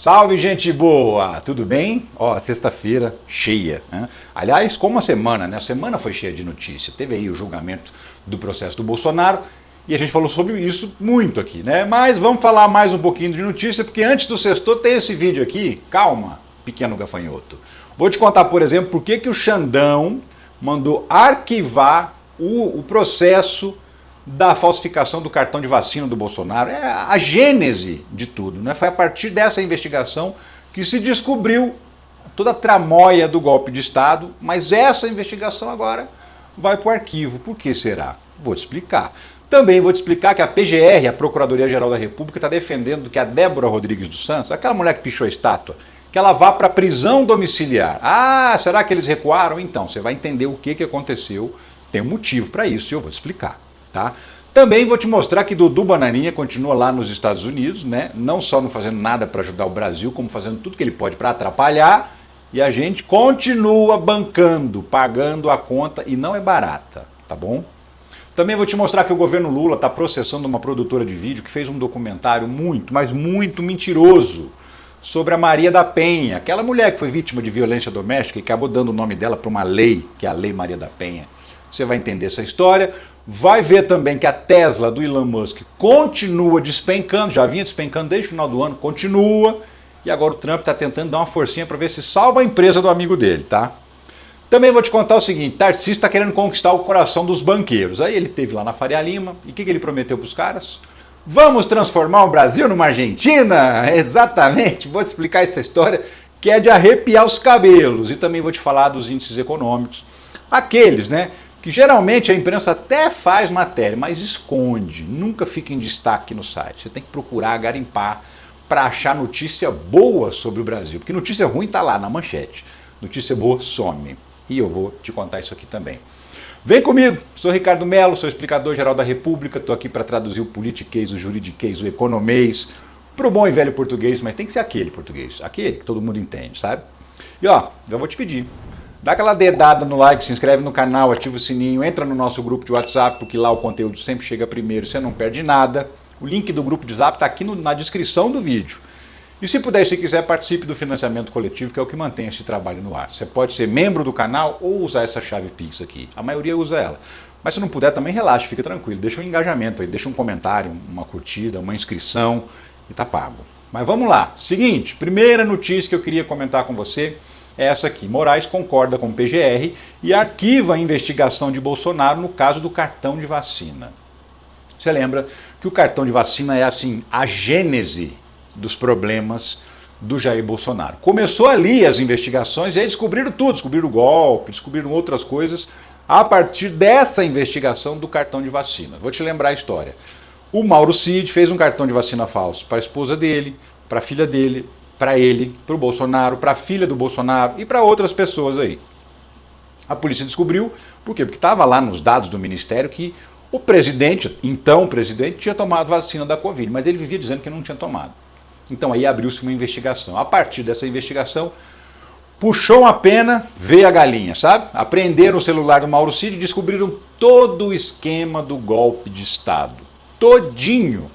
Salve, gente boa! Tudo bem? Ó, sexta-feira cheia, né? Aliás, como a semana, né? A semana foi cheia de notícia. Teve aí o julgamento do processo do Bolsonaro e a gente falou sobre isso muito aqui, né? Mas vamos falar mais um pouquinho de notícia, porque antes do sexto tem esse vídeo aqui. Calma, pequeno gafanhoto. Vou te contar, por exemplo, por que o Xandão mandou arquivar o processo da falsificação do cartão de vacina do Bolsonaro. É a gênese de tudo, né? Foi a partir dessa investigação que se descobriu toda a tramóia do golpe de Estado, mas essa investigação agora vai para o arquivo. Por que será? Vou te explicar. Também vou te explicar que a PGR, a Procuradoria-Geral da República, está defendendo que a Débora Rodrigues dos Santos, aquela mulher que pichou a estátua, que ela vá para a prisão domiciliar. Ah, será que eles recuaram? Então, você vai entender o que aconteceu. Tem um motivo para isso e eu vou te explicar. Tá? Também vou te mostrar que Dudu Bananinha continua lá nos Estados Unidos, né? Não só não fazendo nada para ajudar o Brasil, como fazendo tudo que ele pode para atrapalhar, e a gente continua bancando, pagando a conta, e não é barata, tá bom? Também vou te mostrar que o governo Lula está processando uma produtora de vídeo que fez um documentário muito, mas muito mentiroso sobre a Maria da Penha, aquela mulher que foi vítima de violência doméstica e acabou dando o nome dela para uma lei, que é a Lei Maria da Penha. Você vai entender essa história. Vai ver também que a Tesla do Elon Musk continua despencando, já vinha despencando desde o final do ano, continua, e agora o Trump está tentando dar uma forcinha para ver se salva a empresa do amigo dele, tá? Também vou te contar o seguinte, Tarcísio está querendo conquistar o coração dos banqueiros. Aí ele esteve lá na Faria Lima, e o que ele prometeu para os caras? Vamos transformar o Brasil numa Argentina? Exatamente, vou te explicar essa história que é de arrepiar os cabelos, e também vou te falar dos índices econômicos, aqueles, né? Que geralmente a imprensa até faz matéria, mas esconde, nunca fica em destaque no site. Você tem que procurar, garimpar, para achar notícia boa sobre o Brasil. Porque notícia ruim está lá na manchete, notícia boa some. E eu vou te contar isso aqui também. Vem comigo, sou Ricardo Mello, sou explicador-geral da República, estou aqui para traduzir o politiquês, o juridiquês, o economês, para o bom e velho português, mas tem que ser aquele português, aquele que todo mundo entende, sabe? E ó, eu vou te pedir. Dá aquela dedada no like, se inscreve no canal, ativa o sininho, entra no nosso grupo de WhatsApp, porque lá o conteúdo sempre chega primeiro, você não perde nada. O link do grupo de Zap está aqui na descrição do vídeo. E se puder, se quiser, participe do financiamento coletivo, que é o que mantém esse trabalho no ar. Você pode ser membro do canal ou usar essa chave Pix aqui. A maioria usa ela. Mas se não puder, também relaxa, fica tranquilo. Deixa um engajamento aí, deixa um comentário, uma curtida, uma inscrição e tá pago. Mas vamos lá. Seguinte, primeira notícia que eu queria comentar com você é essa aqui. Moraes concorda com o PGR e arquiva a investigação de Bolsonaro no caso do cartão de vacina. Você lembra que o cartão de vacina é assim, a gênese dos problemas do Jair Bolsonaro. Começou ali as investigações e aí descobriram tudo, descobriram o golpe, descobriram outras coisas a partir dessa investigação do cartão de vacina. Vou te lembrar a história. O Mauro Cid fez um cartão de vacina falso para a esposa dele, para a filha dele, para ele, para o Bolsonaro, para a filha do Bolsonaro e para outras pessoas aí. A polícia descobriu, por quê? Porque estava lá nos dados do Ministério que o presidente, então o presidente, tinha tomado vacina da Covid, mas ele vivia dizendo que não tinha tomado. Então aí abriu-se uma investigação. A partir dessa investigação, puxou uma pena, veio a galinha, sabe? Apreenderam o celular do Mauro Cid e descobriram todo o esquema do golpe de Estado. Todinho,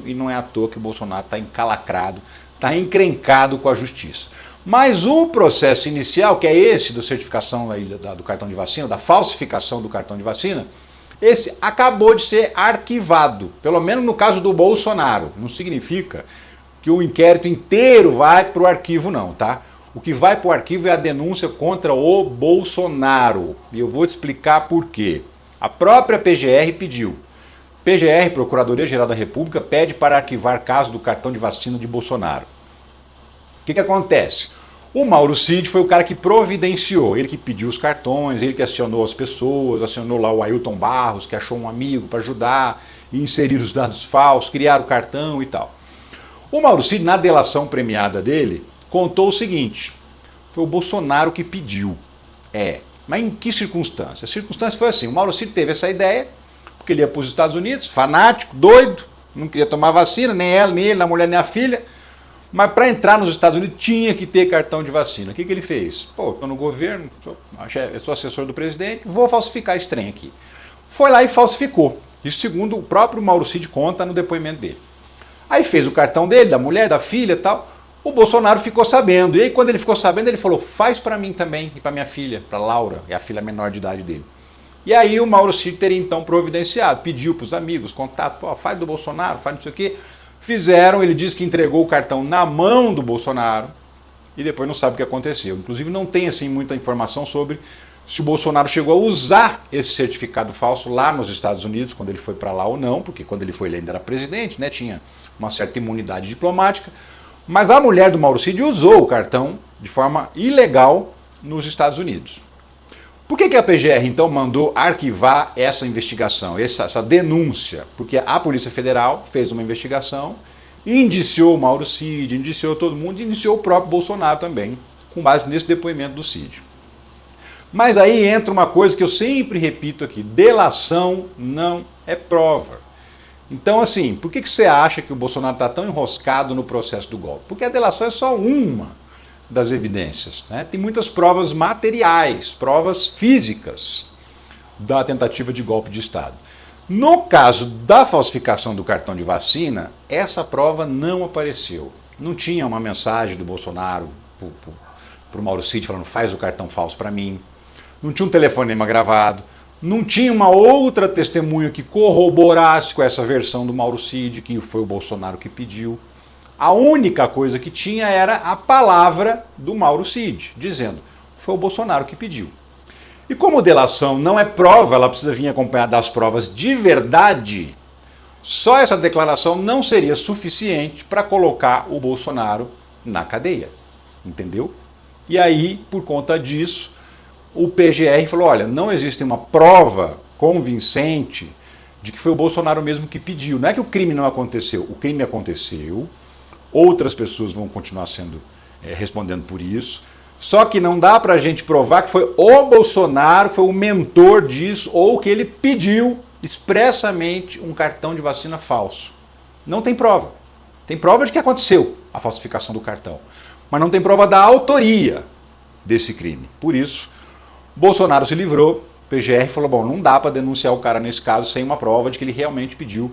e não é à toa que o Bolsonaro está encalacrado, está encrencado com a justiça. Mas o processo inicial, que é esse da certificação aí do cartão de vacina, da falsificação do cartão de vacina, esse acabou de ser arquivado, pelo menos no caso do Bolsonaro. Não significa que o inquérito inteiro vai para o arquivo não, tá? O que vai para o arquivo é a denúncia contra o Bolsonaro. E eu vou te explicar por quê. A própria PGR pediu. PGR, Procuradoria-Geral da República, pede para arquivar caso do cartão de vacina de Bolsonaro. O que acontece? O Mauro Cid foi o cara que providenciou, ele que pediu os cartões, ele que acionou as pessoas, acionou lá o Ailton Barros, que achou um amigo para ajudar, e inserir os dados falsos, criar o cartão e tal. O Mauro Cid, na delação premiada dele, contou o seguinte, foi o Bolsonaro que pediu. Mas em que circunstância? A circunstância foi assim, o Mauro Cid teve essa ideia, porque ele ia para os Estados Unidos, fanático, doido, não queria tomar vacina, nem ela, nem ele, nem a mulher, nem a filha, mas para entrar nos Estados Unidos tinha que ter cartão de vacina. O que ele fez? Pô, estou no governo, sou assessor do presidente, vou falsificar esse trem aqui. Foi lá e falsificou. Isso segundo o próprio Mauro Cid conta no depoimento dele. Aí fez o cartão dele, da mulher, da filha e tal. O Bolsonaro ficou sabendo. E aí quando ele ficou sabendo, ele falou, faz para mim também e para minha filha, para Laura, é a filha menor de idade dele. E aí o Mauro Cid teria então providenciado, pediu para os amigos, contato, pô, faz do Bolsonaro, faz não sei o quê. Fizeram, ele disse que entregou o cartão na mão do Bolsonaro e depois não sabe o que aconteceu. Inclusive não tem assim muita informação sobre se o Bolsonaro chegou a usar esse certificado falso lá nos Estados Unidos, quando ele foi para lá ou não, porque quando ele foi ele ainda era presidente, né, tinha uma certa imunidade diplomática. Mas a mulher do Mauro Cid usou o cartão de forma ilegal nos Estados Unidos. Por que a PGR, então, mandou arquivar essa investigação, essa denúncia? Porque a Polícia Federal fez uma investigação, indiciou o Mauro Cid, indiciou todo mundo, e indiciou o próprio Bolsonaro também, com base nesse depoimento do Cid. Mas aí entra uma coisa que eu sempre repito aqui, delação não é prova. Então, assim, por que você acha que o Bolsonaro está tão enroscado no processo do golpe? Porque a delação é só uma das evidências, né? Tem muitas provas materiais, provas físicas da tentativa de golpe de Estado. No caso da falsificação do cartão de vacina, essa prova não apareceu. Não tinha uma mensagem do Bolsonaro para o Mauro Cid falando faz o cartão falso para mim. Não tinha um telefonema gravado. Não tinha uma outra testemunha que corroborasse com essa versão do Mauro Cid, que foi o Bolsonaro que pediu. A única coisa que tinha era a palavra do Mauro Cid, dizendo foi o Bolsonaro que pediu. E como delação não é prova, ela precisa vir acompanhada das provas de verdade, só essa declaração não seria suficiente para colocar o Bolsonaro na cadeia. Entendeu? E aí, por conta disso, o PGR falou, olha, não existe uma prova convincente de que foi o Bolsonaro mesmo que pediu. Não é que o crime não aconteceu, o crime aconteceu, outras pessoas vão continuar respondendo por isso, só que não dá pra gente provar que foi o Bolsonaro, que foi o mentor disso, ou que ele pediu expressamente um cartão de vacina falso. Não tem prova. Tem prova de que aconteceu a falsificação do cartão, mas não tem prova da autoria desse crime. Por isso, Bolsonaro se livrou, o PGR falou, bom, não dá para denunciar o cara nesse caso sem uma prova de que ele realmente pediu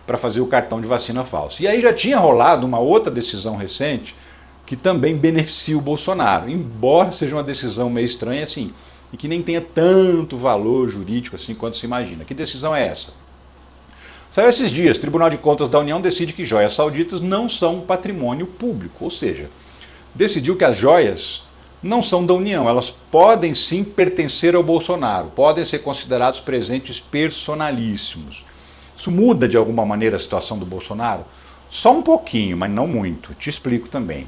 para fazer o cartão de vacina falso. E aí já tinha rolado uma outra decisão recente que também beneficia o Bolsonaro, embora seja uma decisão meio estranha assim, e que nem tenha tanto valor jurídico assim quanto se imagina. Que decisão é essa? Saiu esses dias, o Tribunal de Contas da União decide que joias sauditas não são patrimônio público, ou seja, decidiu que as joias não são da União, elas podem sim pertencer ao Bolsonaro, podem ser considerados presentes personalíssimos. Isso muda de alguma maneira a situação do Bolsonaro? Só um pouquinho, mas não muito. Te explico também.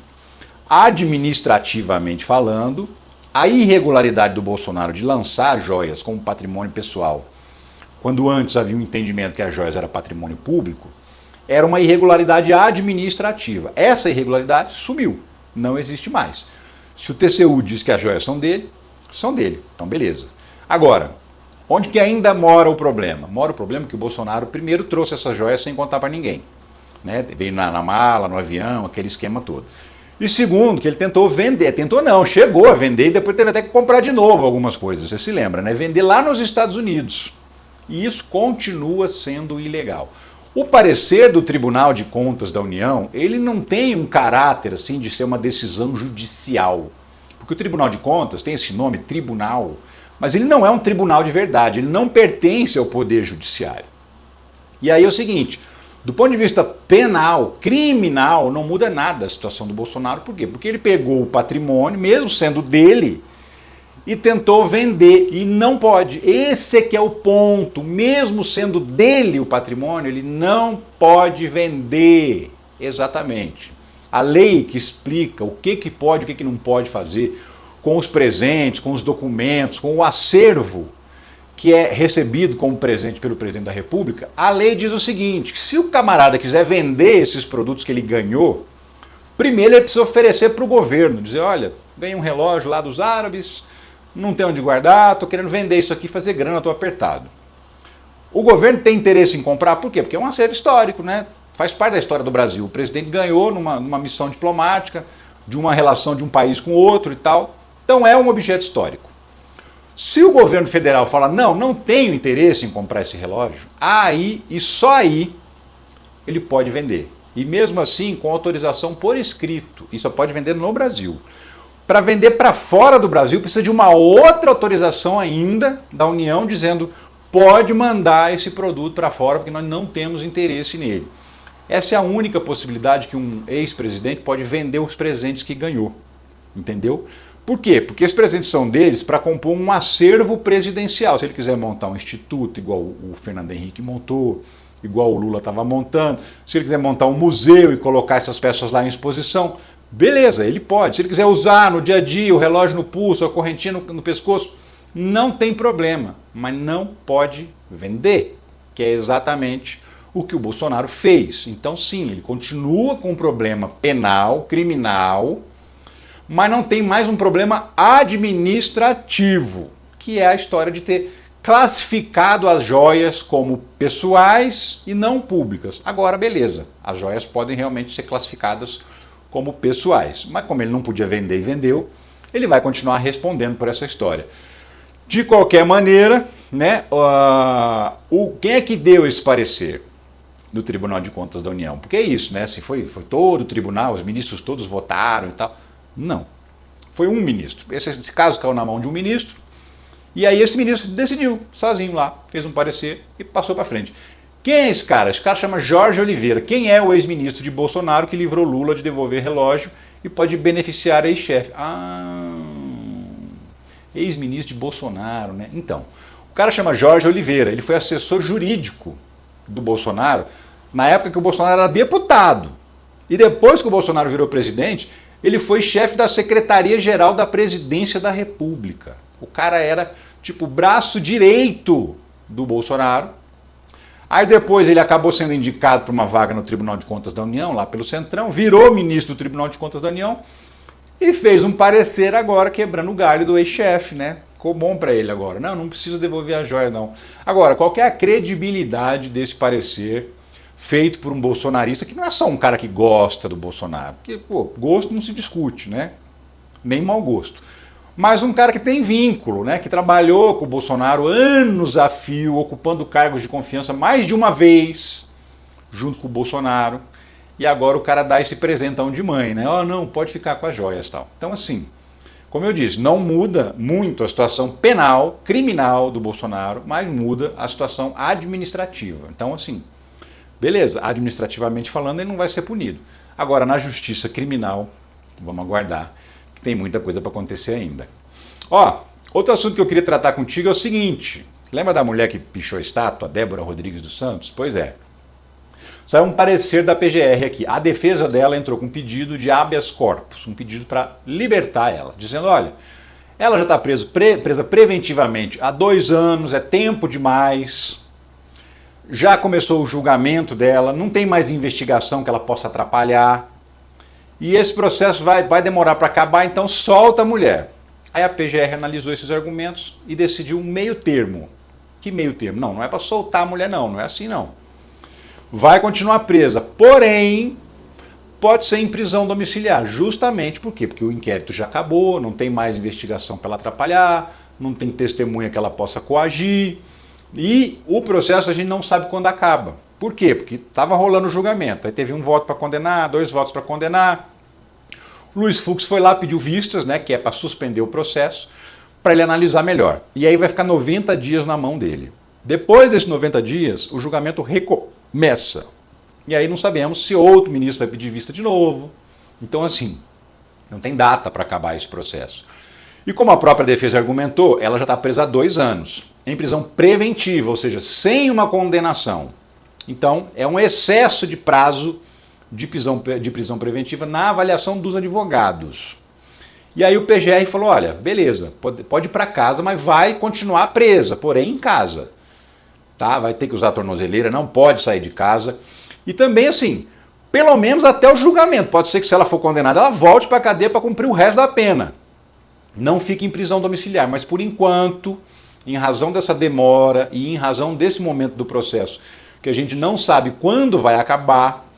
Administrativamente falando, a irregularidade do Bolsonaro de lançar joias como patrimônio pessoal, quando antes havia um entendimento que as joias eram patrimônio público, era uma irregularidade administrativa. Essa irregularidade sumiu, não existe mais. Se o TCU diz que as joias são dele, então beleza. Agora, onde que ainda mora o problema? Mora o problema que o Bolsonaro primeiro trouxe essas joias sem contar para ninguém. Né? Veio na mala, no avião, aquele esquema todo. E segundo, que ele tentou vender, chegou a vender e depois teve até que comprar de novo algumas coisas, você se lembra, né? Vender lá nos Estados Unidos. E isso continua sendo ilegal. O parecer do Tribunal de Contas da União, ele não tem um caráter assim de ser uma decisão judicial. Porque o Tribunal de Contas tem esse nome, tribunal, mas ele não é um tribunal de verdade, ele não pertence ao Poder Judiciário. E aí é o seguinte, do ponto de vista penal, criminal, não muda nada a situação do Bolsonaro. Por quê? Porque ele pegou o patrimônio, mesmo sendo dele, e tentou vender, e não pode. Esse é que é o ponto. Mesmo sendo dele o patrimônio, ele não pode vender. Exatamente. A lei que explica o que pode e o que não pode fazer com os presentes, com os documentos, com o acervo que é recebido como presente pelo presidente da República, a lei diz o seguinte, que se o camarada quiser vender esses produtos que ele ganhou, primeiro ele precisa oferecer para o governo, dizer, olha, ganhei um relógio lá dos árabes, não tem onde guardar, estou querendo vender isso aqui, fazer grana, estou apertado. O governo tem interesse em comprar, por quê? Porque é um acervo histórico, né? Faz parte da história do Brasil. O presidente ganhou numa missão diplomática, de uma relação de um país com outro e tal. Então é um objeto histórico. Se o governo federal fala, não tenho interesse em comprar esse relógio, aí e só aí ele pode vender. E mesmo assim, com autorização por escrito. E só pode vender no Brasil. Para vender para fora do Brasil, precisa de uma outra autorização ainda da União, dizendo pode mandar esse produto para fora, porque nós não temos interesse nele. Essa é a única possibilidade que um ex-presidente pode vender os presentes que ganhou. Entendeu? Por quê? Porque esses presentes são deles para compor um acervo presidencial. Se ele quiser montar um instituto, igual o Fernando Henrique montou, igual o Lula estava montando, se ele quiser montar um museu e colocar essas peças lá em exposição, beleza, ele pode. Se ele quiser usar no dia a dia o relógio no pulso, a correntinha no pescoço, não tem problema, mas não pode vender, que é exatamente o que o Bolsonaro fez. Então sim, ele continua com um problema penal, criminal, mas não tem mais um problema administrativo, que é a história de ter classificado as joias como pessoais e não públicas. Agora, beleza, as joias podem realmente ser classificadas como pessoais, mas como ele não podia vender e vendeu, ele vai continuar respondendo por essa história. De qualquer maneira, né, quem é que deu esse parecer do Tribunal de Contas da União? Porque é isso, né? Se foi todo o tribunal, os ministros todos votaram e tal. Não. Foi um ministro. Esse caso caiu na mão de um ministro, e aí esse ministro decidiu, sozinho lá, fez um parecer e passou para frente. Quem é esse cara? Esse cara chama Jorge Oliveira. Quem é o ex-ministro de Bolsonaro que livrou Lula de devolver relógio e pode beneficiar a ex-chefe? Ex-ministro de Bolsonaro, né? Então, o cara chama Jorge Oliveira, ele foi assessor jurídico do Bolsonaro na época que o Bolsonaro era deputado. E depois que o Bolsonaro virou presidente, ele foi chefe da Secretaria-Geral da Presidência da República. O cara era, tipo, o braço direito do Bolsonaro. Aí depois ele acabou sendo indicado para uma vaga no Tribunal de Contas da União, lá pelo Centrão, virou ministro do Tribunal de Contas da União e fez um parecer agora quebrando o galho do ex-chefe, né? Ficou bom para ele agora. Não precisa devolver a joia, não. Agora, qual que é a credibilidade desse parecer feito por um bolsonarista, que não é só um cara que gosta do Bolsonaro, porque, pô, gosto não se discute, né? Nem mau gosto. Mas um cara que tem vínculo, né? Que trabalhou com o Bolsonaro anos a fio, ocupando cargos de confiança mais de uma vez, junto com o Bolsonaro, e agora o cara dá esse presentão de mãe, né? Não, pode ficar com as joias e tal. Então, assim, como eu disse, não muda muito a situação penal, criminal do Bolsonaro, mas muda a situação administrativa. Então, assim, beleza, administrativamente falando, ele não vai ser punido. Agora, na justiça criminal, vamos aguardar, que tem muita coisa para acontecer ainda. Outro assunto que eu queria tratar contigo é o seguinte. Lembra da mulher que pichou a estátua, Débora Rodrigues dos Santos? Pois é. Saiu um parecer da PGR aqui. A defesa dela entrou com um pedido de habeas corpus, um pedido para libertar ela, dizendo, olha, ela já está presa preventivamente há 2 anos, é tempo demais, já começou o julgamento dela, não tem mais investigação que ela possa atrapalhar, e esse processo vai demorar para acabar, então solta a mulher. Aí a PGR analisou esses argumentos e decidiu um meio termo. Que meio termo? Não é para soltar a mulher não é assim não. Vai continuar presa, porém, pode ser em prisão domiciliar. Justamente por quê? Porque o inquérito já acabou, não tem mais investigação para ela atrapalhar, não tem testemunha que ela possa coagir, e o processo a gente não sabe quando acaba. Por quê? Porque estava rolando o julgamento, aí teve um voto para condenar, 2 votos para condenar. O Luiz Fux foi lá, pediu vistas, né, que é para suspender o processo, para ele analisar melhor. E aí vai ficar 90 dias na mão dele. Depois desses 90 dias, o julgamento recomeça. E aí não sabemos se outro ministro vai pedir vista de novo. Então, assim, não tem data para acabar esse processo. E como a própria defesa argumentou, ela já está presa há 2 anos, em prisão preventiva, ou seja, sem uma condenação. Então, é um excesso de prazo de prisão preventiva na avaliação dos advogados. E aí o PGR falou, olha, beleza, pode ir para casa, mas vai continuar presa, porém em casa. Tá? Vai ter que usar a tornozeleira, não pode sair de casa. E também, assim, pelo menos até o julgamento. Pode ser que se ela for condenada, ela volte para a cadeia para cumprir o resto da pena. Não fique em prisão domiciliar, mas por enquanto, em razão dessa demora e em razão desse momento do processo, que a gente não sabe quando vai acabar,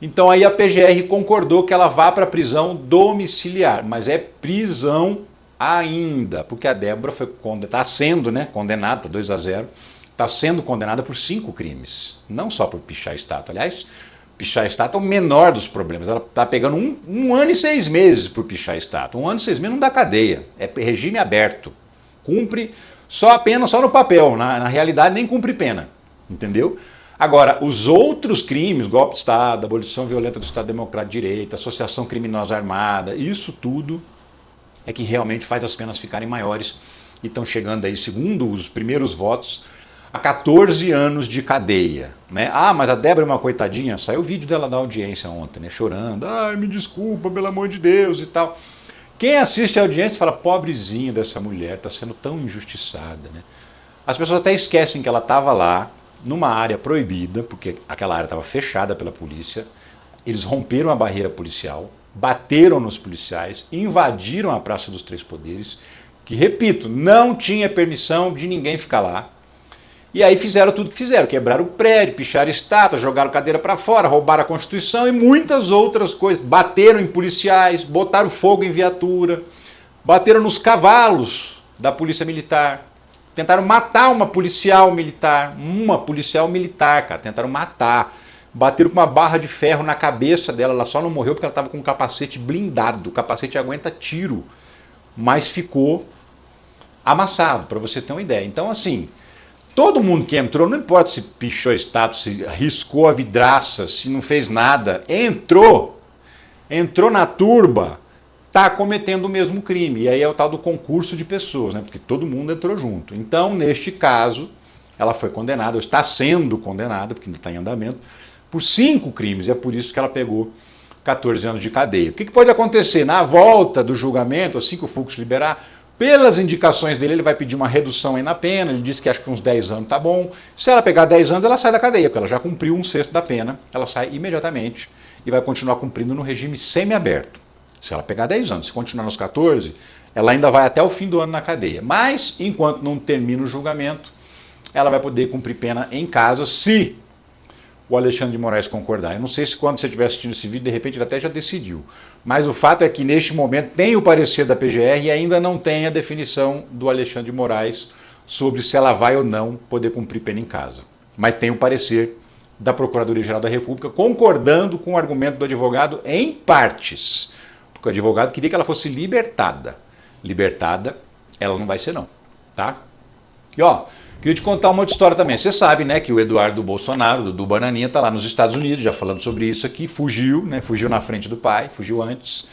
então aí a PGR concordou que ela vá para a prisão domiciliar, mas é prisão ainda, porque a Débora está sendo, né, condenada, 2-0, está sendo condenada por 5 crimes, não só por pichar a estátua. Aliás, pichar a estátua é o menor dos problemas. Ela está pegando um ano e 6 meses por pichar a estátua. 1 ano e 6 meses não dá cadeia. É regime aberto. Cumpre só a pena, só no papel. Na realidade, nem cumpre pena. Entendeu? Agora, os outros crimes, golpe de Estado, abolição violenta do Estado Democrático de Direito, associação criminosa armada, isso tudo é que realmente faz as penas ficarem maiores e estão chegando aí, segundo os primeiros votos, a 14 anos de cadeia. Né? Ah, mas a Débora é uma coitadinha, saiu o vídeo dela da audiência ontem, né? Chorando, ai, me desculpa, pelo amor de Deus e tal. Quem assiste a audiência fala, pobrezinha dessa mulher, está sendo tão injustiçada. Né? As pessoas até esquecem que ela estava lá, numa área proibida, porque aquela área estava fechada pela polícia, eles romperam a barreira policial, bateram nos policiais, invadiram a Praça dos Três Poderes, que, repito, não tinha permissão de ninguém ficar lá, e aí fizeram tudo que fizeram, quebraram o prédio, picharam estátua, jogaram cadeira para fora, roubaram a Constituição e muitas outras coisas, bateram em policiais, botaram fogo em viatura, bateram nos cavalos da polícia militar, tentaram matar uma policial militar, cara, tentaram matar. Bateram com uma barra de ferro na cabeça dela, ela só não morreu porque ela estava com um capacete blindado. O capacete aguenta tiro, mas ficou amassado, para você ter uma ideia. Então, assim, todo mundo que entrou, não importa se pichou a estátua, se riscou a vidraça, se não fez nada, entrou na turba, está cometendo o mesmo crime. E aí é o tal do concurso de pessoas, né? Porque todo mundo entrou junto. Então, neste caso, ela foi condenada, ou está sendo condenada, porque ainda está em andamento, por 5 crimes. E é por isso que ela pegou 14 anos de cadeia. O que pode acontecer? Na volta do julgamento, assim que o Fux liberar, pelas indicações dele, ele vai pedir uma redução aí na pena. Ele disse que acho que uns 10 anos tá bom. Se ela pegar 10 anos, ela sai da cadeia, porque ela já cumpriu 1/6 da pena. Ela sai imediatamente e vai continuar cumprindo no regime semiaberto. Se ela pegar 10 anos, se continuar nos 14, ela ainda vai até o fim do ano na cadeia. Mas, enquanto não termina o julgamento, ela vai poder cumprir pena em casa, se o Alexandre de Moraes concordar. Eu não sei se quando você estiver assistindo esse vídeo, de repente ele até já decidiu. Mas o fato é que, neste momento, tem o parecer da PGR e ainda não tem a definição do Alexandre de Moraes sobre se ela vai ou não poder cumprir pena em casa. Mas tem o parecer da Procuradoria-Geral da República concordando com o argumento do advogado em partes. Porque o advogado queria que ela fosse libertada. Libertada, ela não vai ser não, tá? E ó, queria te contar uma outra história também. Você sabe, né, que o Eduardo Bolsonaro, do Bananinha, tá lá nos Estados Unidos, já falando sobre isso aqui, fugiu, né, fugiu na frente do pai, fugiu antes,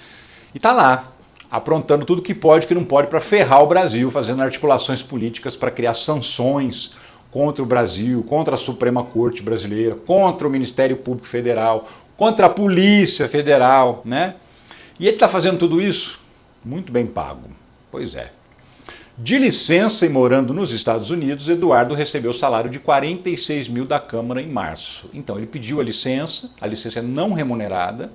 e tá lá, aprontando tudo que pode e que não pode para ferrar o Brasil, fazendo articulações políticas para criar sanções contra o Brasil, contra a Suprema Corte Brasileira, contra o Ministério Público Federal, contra a Polícia Federal, né? E ele está fazendo tudo isso muito bem pago. Pois é. De licença e morando nos Estados Unidos, Eduardo recebeu o salário de 46 mil da Câmara em março. Então ele pediu a licença é não remunerada,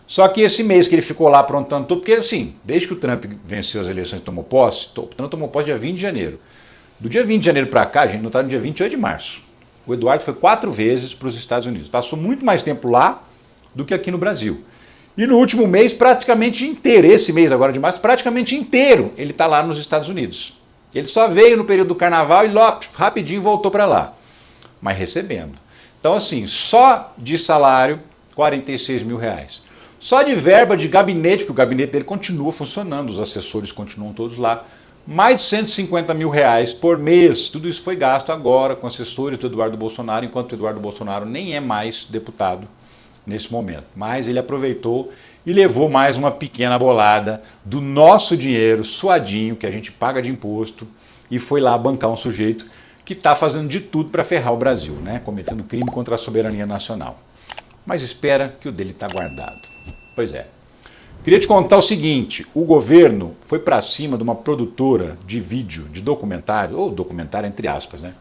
só que esse mês que ele ficou lá aprontando tudo, porque assim, desde que o Trump venceu as eleições e tomou posse, o Trump tomou posse dia 20 de janeiro. Do dia 20 de janeiro para cá, a gente não está no dia 28 de março. O Eduardo foi 4 vezes para os Estados Unidos. Passou muito mais tempo lá do que aqui no Brasil. E no último mês, praticamente inteiro, esse mês agora de março, praticamente inteiro, ele está lá nos Estados Unidos. Ele só veio no período do carnaval e logo, rapidinho voltou para lá, mas recebendo. Então assim, só de salário, 46 mil reais. Só de verba de gabinete, porque o gabinete dele continua funcionando, os assessores continuam todos lá, mais de 150 mil reais por mês. Tudo isso foi gasto agora com assessores do Eduardo Bolsonaro, enquanto o Eduardo Bolsonaro nem é mais deputado nesse momento. Mas ele aproveitou e levou mais uma pequena bolada do nosso dinheiro suadinho, que a gente paga de imposto, e foi lá bancar um sujeito que está fazendo de tudo para ferrar o Brasil, né? Cometendo crime contra a soberania nacional. Mas espera que o dele está guardado. Pois é. Queria te contar o seguinte, o governo foi para cima de uma produtora de vídeo, de documentário, ou documentário entre aspas, né?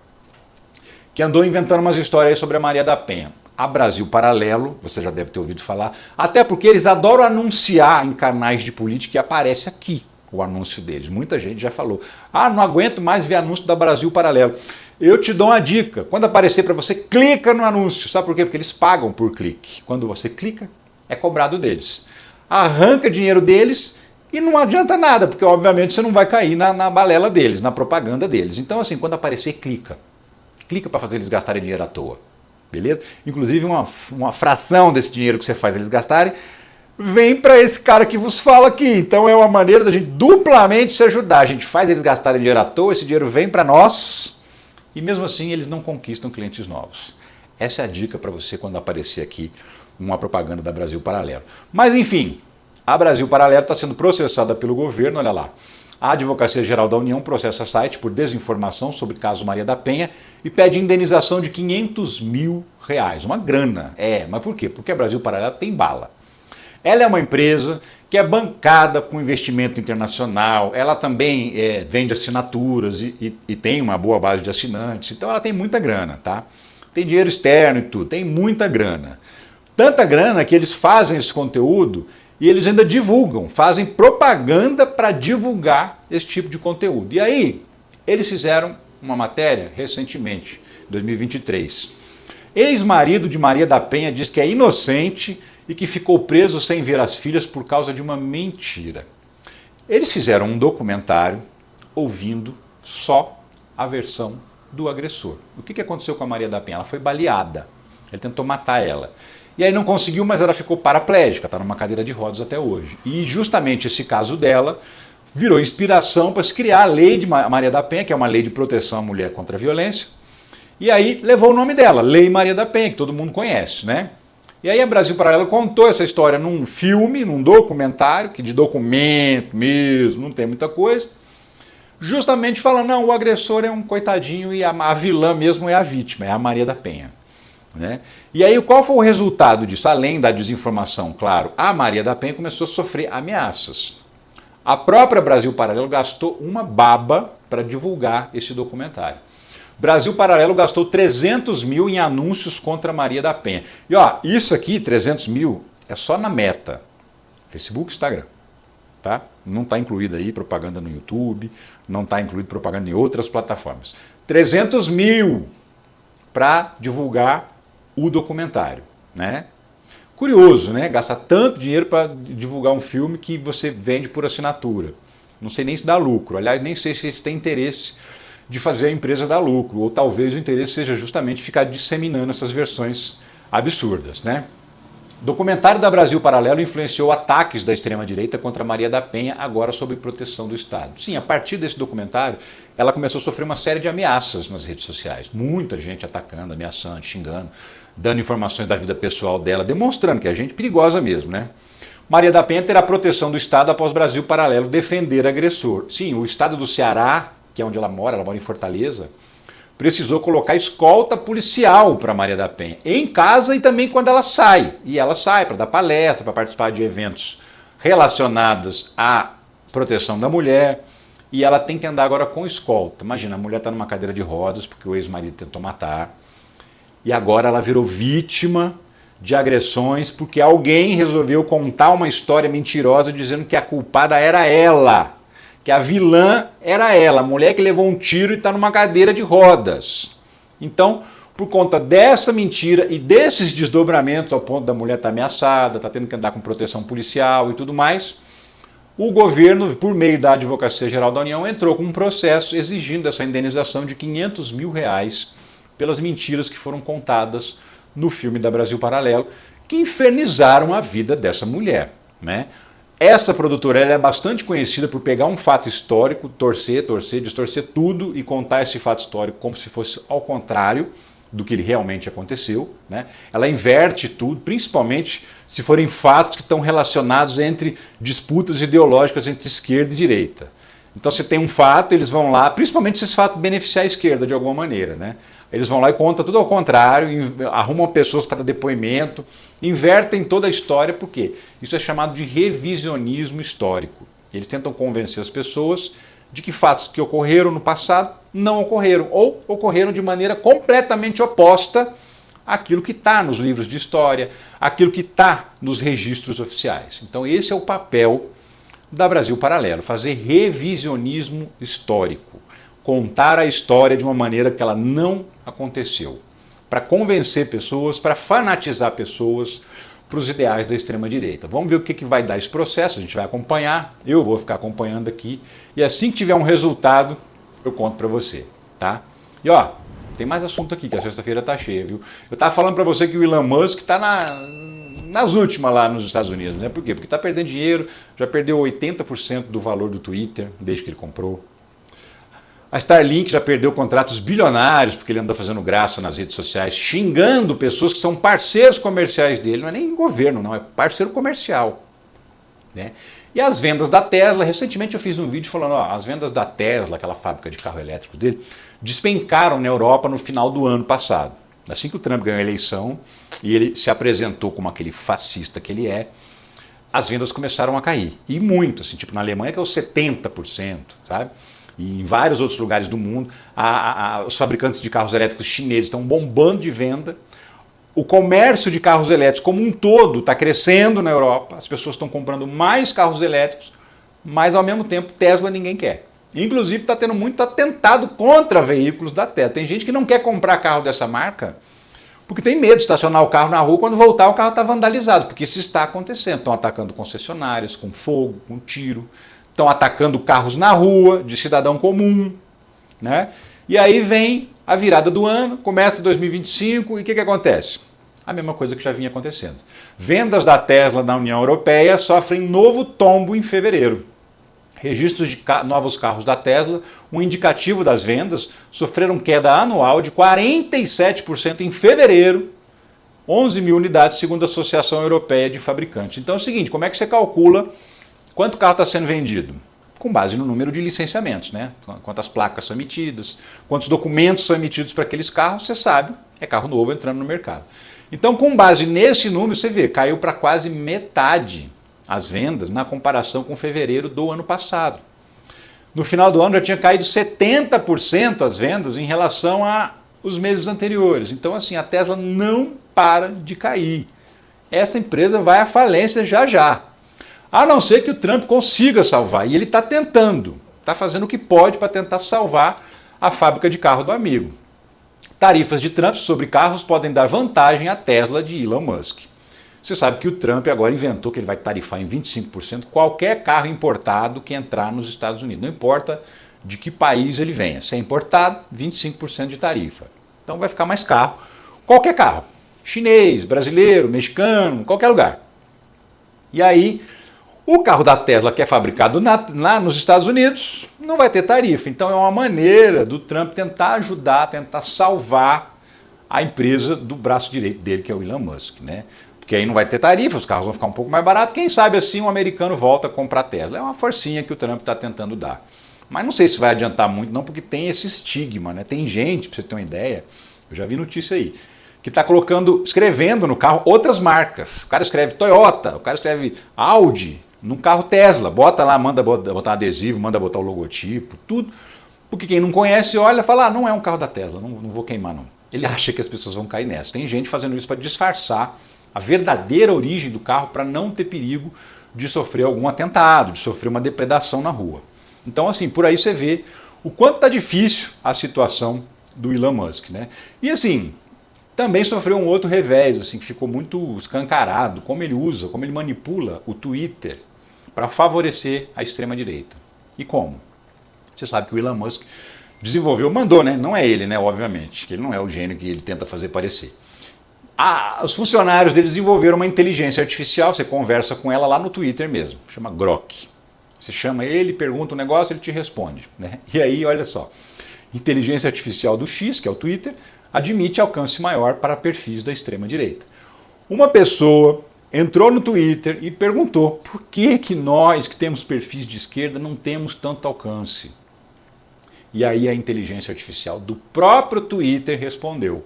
Que andou inventando umas histórias sobre a Maria da Penha. A Brasil Paralelo, você já deve ter ouvido falar, até porque eles adoram anunciar em canais de política e aparece aqui o anúncio deles. Muita gente já falou, não aguento mais ver anúncio da Brasil Paralelo. Eu te dou uma dica, quando aparecer para você, clica no anúncio. Sabe por quê? Porque eles pagam por clique. Quando você clica, é cobrado deles. Arranca dinheiro deles e não adianta nada, porque obviamente você não vai cair na balela deles, na propaganda deles. Então assim, quando aparecer, clica. Clica para fazer eles gastarem dinheiro à toa. beleza? Inclusive uma fração desse dinheiro que você faz eles gastarem vem para esse cara que vos fala aqui. Então é uma maneira da gente duplamente se ajudar. A gente faz eles gastarem dinheiro à toa, esse dinheiro vem para nós e mesmo assim eles não conquistam clientes novos. Essa é a dica para você quando aparecer aqui uma propaganda da Brasil Paralelo. Mas enfim, a Brasil Paralelo está sendo processada pelo governo, olha lá. A Advocacia Geral da União processa a site por desinformação sobre o caso Maria da Penha e pede indenização de R$500 mil. Uma grana. Mas por quê? Porque a Brasil Paralelo tem bala. Ela é uma empresa que é bancada com investimento internacional, ela também vende assinaturas e tem uma boa base de assinantes, então ela tem muita grana, tá? Tem dinheiro externo e tudo, tem muita grana. Tanta grana que eles fazem esse conteúdo e eles ainda divulgam, fazem propaganda para divulgar esse tipo de conteúdo. E aí, eles fizeram uma matéria recentemente, 2023. Ex-marido de Maria da Penha diz que é inocente e que ficou preso sem ver as filhas por causa de uma mentira. Eles fizeram um documentário ouvindo só a versão do agressor. O que aconteceu com a Maria da Penha? Ela foi baleada. Ele tentou matar ela. E aí não conseguiu, mas ela ficou paraplégica, está numa cadeira de rodas até hoje. E justamente esse caso dela virou inspiração para se criar a lei de Maria da Penha, que é uma lei de proteção à mulher contra a violência. E aí levou o nome dela, Lei Maria da Penha, que todo mundo conhece, né? E aí a Brasil Paralelo contou essa história num filme, num documentário, que de documento mesmo, não tem muita coisa, justamente falando, não, o agressor é um coitadinho e a vilã mesmo é a vítima, é a Maria da Penha. Né? E aí qual foi o resultado disso? Além da desinformação, claro, a Maria da Penha começou a sofrer ameaças. A própria Brasil Paralelo gastou uma baba para divulgar esse documentário. Brasil Paralelo gastou 300 mil em anúncios contra a Maria da Penha. E ó, isso aqui, 300 mil, é só na Meta, Facebook e Instagram. Tá? Não está incluída aí propaganda no YouTube, não está incluído propaganda em outras plataformas. 300 mil para divulgar o documentário, né? Curioso, né? Gastar tanto dinheiro para divulgar um filme que você vende por assinatura. Não sei nem se dá lucro. Aliás, nem sei se eles têm interesse de fazer a empresa dar lucro. Ou talvez o interesse seja justamente ficar disseminando essas versões absurdas, né? O documentário da Brasil Paralelo influenciou ataques da extrema-direita contra Maria da Penha, agora sob proteção do Estado. Sim, a partir desse documentário, ela começou a sofrer uma série de ameaças nas redes sociais. Muita gente atacando, ameaçando, xingando, dando informações da vida pessoal dela, demonstrando que é gente perigosa mesmo, né? Maria da Penha terá proteção do Estado após Brasil Paralelo defender agressor. Sim, o Estado do Ceará, que é onde ela mora em Fortaleza, precisou colocar escolta policial para Maria da Penha, em casa e também quando ela sai. E ela sai para dar palestra, para participar de eventos relacionados à proteção da mulher, e ela tem que andar agora com escolta. Imagina, a mulher está numa cadeira de rodas, porque o ex-marido tentou matar, e agora ela virou vítima de agressões, porque alguém resolveu contar uma história mentirosa dizendo que a culpada era ela, que a vilã era ela, a mulher que levou um tiro e está numa cadeira de rodas. Então, por conta dessa mentira e desses desdobramentos ao ponto da mulher estar ameaçada, está tendo que andar com proteção policial e tudo mais, o governo, por meio da Advocacia Geral da União, entrou com um processo exigindo essa indenização de R$500 mil pelas mentiras que foram contadas no filme da Brasil Paralelo, que infernizaram a vida dessa mulher, né? Essa produtora ela é bastante conhecida por pegar um fato histórico, torcer, distorcer tudo e contar esse fato histórico como se fosse ao contrário do que ele realmente aconteceu, né? Ela inverte tudo, principalmente se forem fatos que estão relacionados entre disputas ideológicas entre esquerda e direita. Então você tem um fato, eles vão lá, principalmente se esse fato beneficiar a esquerda de alguma maneira, né? Eles vão lá e contam tudo ao contrário, arrumam pessoas para dar depoimento, invertem toda a história, por quê? Isso é chamado de revisionismo histórico. Eles tentam convencer as pessoas de que fatos que ocorreram no passado não ocorreram, ou ocorreram de maneira completamente oposta àquilo que está nos livros de história, àquilo que está nos registros oficiais. Então esse é o papel da Brasil Paralelo, fazer revisionismo histórico. Contar a história de uma maneira que ela não aconteceu, para convencer pessoas, para fanatizar pessoas para os ideais da extrema-direita. Vamos ver o que vai dar esse processo, a gente vai acompanhar, eu vou ficar acompanhando aqui, e assim que tiver um resultado, eu conto para você, tá? E ó, Tem mais assunto aqui, que a sexta-feira tá cheia, viu? Eu tava falando para você que o Elon Musk tá nas últimas lá nos Estados Unidos, né? Por quê? Porque tá perdendo dinheiro, já perdeu 80% do valor do Twitter desde que ele comprou. A Starlink já perdeu contratos bilionários porque ele anda fazendo graça nas redes sociais, xingando pessoas que são parceiros comerciais dele, não é nem governo, não, é parceiro comercial, né? E as vendas da Tesla, recentemente eu fiz um vídeo falando, ó, as vendas da Tesla, aquela fábrica de carro elétrico dele, despencaram na Europa no final do ano passado. Assim que o Trump ganhou a eleição e ele se apresentou como aquele fascista que ele é, as vendas começaram a cair. E muito, assim, tipo na Alemanha que é os 70%, sabe? E em vários outros lugares do mundo, os fabricantes de carros elétricos chineses estão bombando de venda. O comércio de carros elétricos como um todo está crescendo na Europa, as pessoas estão comprando mais carros elétricos, mas ao mesmo tempo Tesla ninguém quer. Inclusive está tendo muito atentado contra veículos da Tesla. Tem gente que não quer comprar carro dessa marca porque tem medo de estacionar o carro na rua, quando voltar o carro está vandalizado, porque isso está acontecendo. Estão atacando concessionárias com fogo, com tiro, estão atacando carros na rua de cidadão comum, né? E aí vem a virada do ano, começa 2025 e o que acontece? A mesma coisa que já vinha acontecendo. Vendas da Tesla na União Europeia sofrem novo tombo em fevereiro. Registros de novos carros da Tesla, um indicativo das vendas, sofreram queda anual de 47% em fevereiro, 11 mil unidades, segundo a Associação Europeia de Fabricantes. Então é o seguinte, como é que você calcula quanto carro está sendo vendido? Com base no número de licenciamentos, né? Quantas placas são emitidas, quantos documentos são emitidos para aqueles carros, você sabe, é carro novo entrando no mercado. Então, com base nesse número, você vê, caiu para quase metade as vendas na comparação com fevereiro do ano passado. No final do ano já tinha caído 70% as vendas em relação aos meses anteriores. Então, assim, a Tesla não para de cair. Essa empresa vai à falência já já. A não ser que o Trump consiga salvar. E ele está tentando, está fazendo o que pode para tentar salvar a fábrica de carro do amigo. Tarifas de Trump sobre carros podem dar vantagem à Tesla de Elon Musk. Você sabe que o Trump agora inventou que ele vai tarifar em 25% qualquer carro importado que entrar nos Estados Unidos. Não importa de que país ele venha. Se é importado, 25% de tarifa. Então vai ficar mais caro. Qualquer carro. Chinês, brasileiro, mexicano, qualquer lugar. E aí, o carro da Tesla que é fabricado lá nos Estados Unidos não vai ter tarifa. Então é uma maneira do Trump tentar ajudar, tentar salvar a empresa do braço direito dele, que é o Elon Musk, né? Porque aí não vai ter tarifa, os carros vão ficar um pouco mais baratos. Quem sabe assim um americano volta a comprar Tesla. É uma forcinha que o Trump está tentando dar. Mas não sei se vai adiantar muito não, porque tem esse estigma, né? Tem gente, para você ter uma ideia, eu já vi notícia aí, que está escrevendo no carro outras marcas. O cara escreve Toyota, o cara escreve Audi no carro Tesla. Bota lá, manda botar um adesivo, manda botar o logotipo, tudo. Porque quem não conhece olha e fala, não é um carro da Tesla, não vou queimar não. Ele acha que as pessoas vão cair nessa. Tem gente fazendo isso para disfarçar a verdadeira origem do carro para não ter perigo de sofrer algum atentado, de sofrer uma depredação na rua. Então, assim, por aí você vê o quanto está difícil a situação do Elon Musk, né? E assim, também sofreu um outro revés, assim, que ficou muito escancarado, como ele usa, como ele manipula o Twitter para favorecer a extrema-direita. E como? Você sabe que o Elon Musk mandou, né? Não é ele, né? Obviamente, que ele não é o gênio que ele tenta fazer parecer. Os funcionários dele desenvolveram uma inteligência artificial, você conversa com ela lá no Twitter mesmo, chama Grok. Você chama ele, pergunta um negócio, ele te responde, né? E aí, olha só, inteligência artificial do X, que é o Twitter, admite alcance maior para perfis da extrema-direita. Uma pessoa entrou no Twitter e perguntou por que nós que temos perfis de esquerda não temos tanto alcance. E aí a inteligência artificial do próprio Twitter respondeu.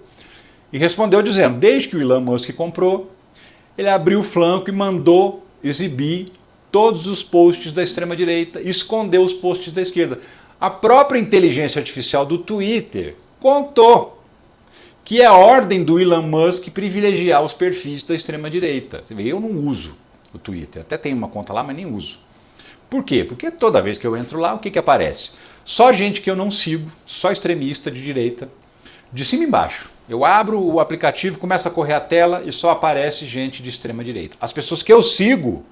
E respondeu dizendo, desde que o Elon Musk comprou, ele abriu o flanco e mandou exibir todos os posts da extrema-direita, escondeu os posts da esquerda. A própria inteligência artificial do Twitter contou que é a ordem do Elon Musk privilegiar os perfis da extrema-direita. Você vê, eu não uso o Twitter, até tenho uma conta lá, mas nem uso. Por quê? Porque toda vez que eu entro lá, o que aparece? Só gente que eu não sigo, só extremista de direita, de cima e embaixo. Eu abro o aplicativo, começa a correr a tela e só aparece gente de extrema direita. As pessoas que eu sigo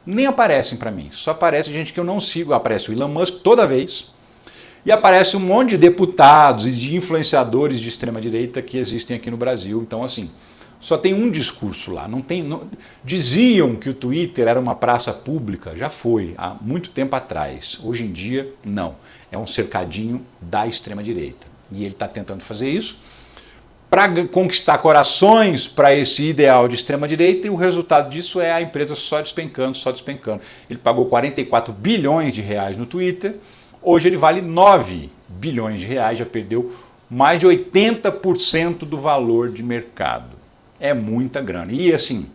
nem aparecem para mim, só aparece gente que eu não sigo. Aparece o Elon Musk toda vez E aparece um monte de deputados e de influenciadores de extrema-direita que existem aqui no Brasil. Então, assim, só tem um discurso lá. Diziam que o Twitter era uma praça pública, já foi, há muito tempo atrás. Hoje em dia, não. É um cercadinho da extrema-direita. E ele está tentando fazer isso para conquistar corações para esse ideal de extrema-direita, e o resultado disso é a empresa só despencando, só despencando. Ele pagou 44 bilhões de reais no Twitter, hoje ele vale 9 bilhões de reais, já perdeu mais de 80% do valor de mercado. É muita grana. E assim,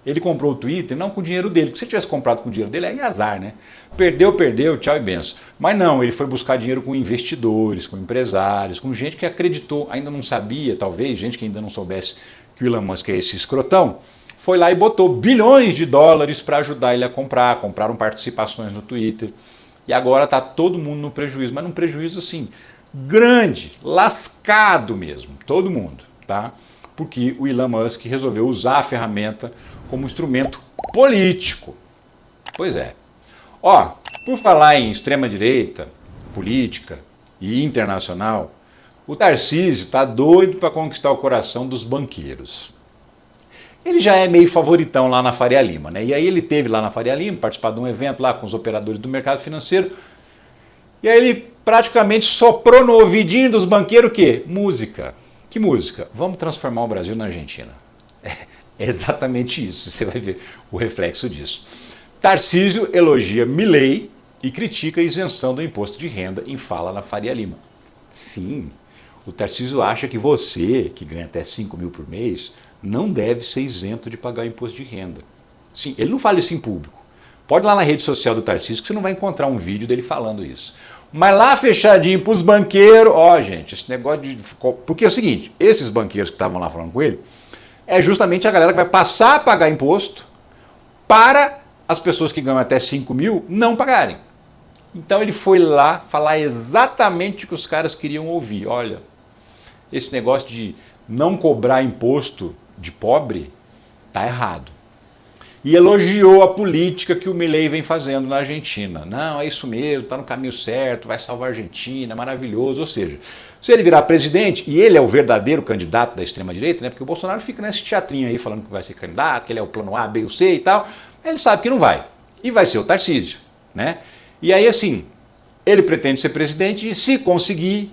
ele comprou o Twitter não com o dinheiro dele, porque se ele tivesse comprado com o dinheiro dele, é azar, né? Perdeu, tchau e benção. Mas não, ele foi buscar dinheiro com investidores, com empresários, com gente que acreditou, ainda não sabia, talvez, gente que ainda não soubesse que o Elon Musk é esse escrotão, foi lá e botou bilhões de dólares para ajudar ele a comprar, compraram participações no Twitter, e agora está todo mundo no prejuízo, mas num prejuízo assim, grande, lascado mesmo, todo mundo, tá? Porque o Elon Musk resolveu usar a ferramenta como instrumento político. Pois é. Ó, por falar em extrema-direita, política e internacional, o Tarcísio está doido para conquistar o coração dos banqueiros. Ele já é meio favoritão lá na Faria Lima, né? E aí ele teve lá na Faria Lima, participar de um evento lá com os operadores do mercado financeiro, e aí ele praticamente soprou no ouvidinho dos banqueiros o quê? Música. Que música? Vamos transformar o Brasil na Argentina. É exatamente isso, você vai ver o reflexo disso. Tarcísio elogia Milei e critica a isenção do imposto de renda em fala na Faria Lima. Sim, o Tarcísio acha que você, que ganha até 5 mil por mês, não deve ser isento de pagar imposto de renda. Sim, ele não fala isso em público. Pode ir lá na rede social do Tarcísio que você não vai encontrar um vídeo dele falando isso. Mas lá fechadinho para os banqueiros, ó gente, esse negócio de... Porque é o seguinte, esses banqueiros que estavam lá falando com ele, é justamente a galera que vai passar a pagar imposto para as pessoas que ganham até 5 mil não pagarem. Então ele foi lá falar exatamente o que os caras queriam ouvir. Olha, esse negócio de não cobrar imposto de pobre tá errado. E elogiou a política que o Milei vem fazendo na Argentina. Não, é isso mesmo, está no caminho certo, vai salvar a Argentina, maravilhoso. Ou seja, se ele virar presidente, e ele é o verdadeiro candidato da extrema-direita, né, porque o Bolsonaro fica nesse teatrinho aí falando que vai ser candidato, que ele é o plano A, B ou C e tal, ele sabe que não vai. E vai ser o Tarcísio, né? E aí, assim, ele pretende ser presidente e, se conseguir,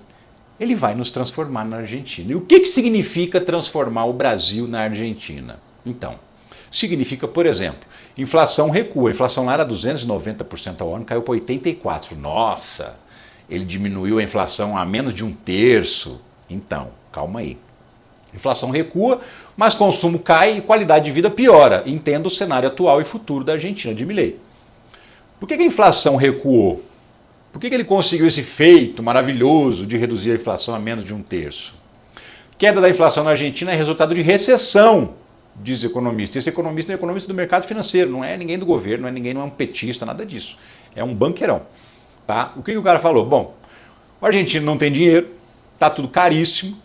ele vai nos transformar na Argentina. E o que significa transformar o Brasil na Argentina? Então, significa, por exemplo, inflação recua. A inflação lá era 290% ao ano, caiu para 84%. Nossa, ele diminuiu a inflação a menos de 1/3. Então, calma aí. Inflação recua, mas consumo cai e qualidade de vida piora. Entenda o cenário atual e futuro da Argentina de Milei. Por que a inflação recuou? Por que ele conseguiu esse feito maravilhoso de reduzir a inflação a menos de 1/3? Queda da inflação na Argentina é resultado de recessão, diz economista. Esse economista é economista do mercado financeiro, não é ninguém do governo, não é um petista, nada disso. É um banqueirão. Tá? O que o cara falou? Bom, o argentino não tem dinheiro, tá tudo caríssimo,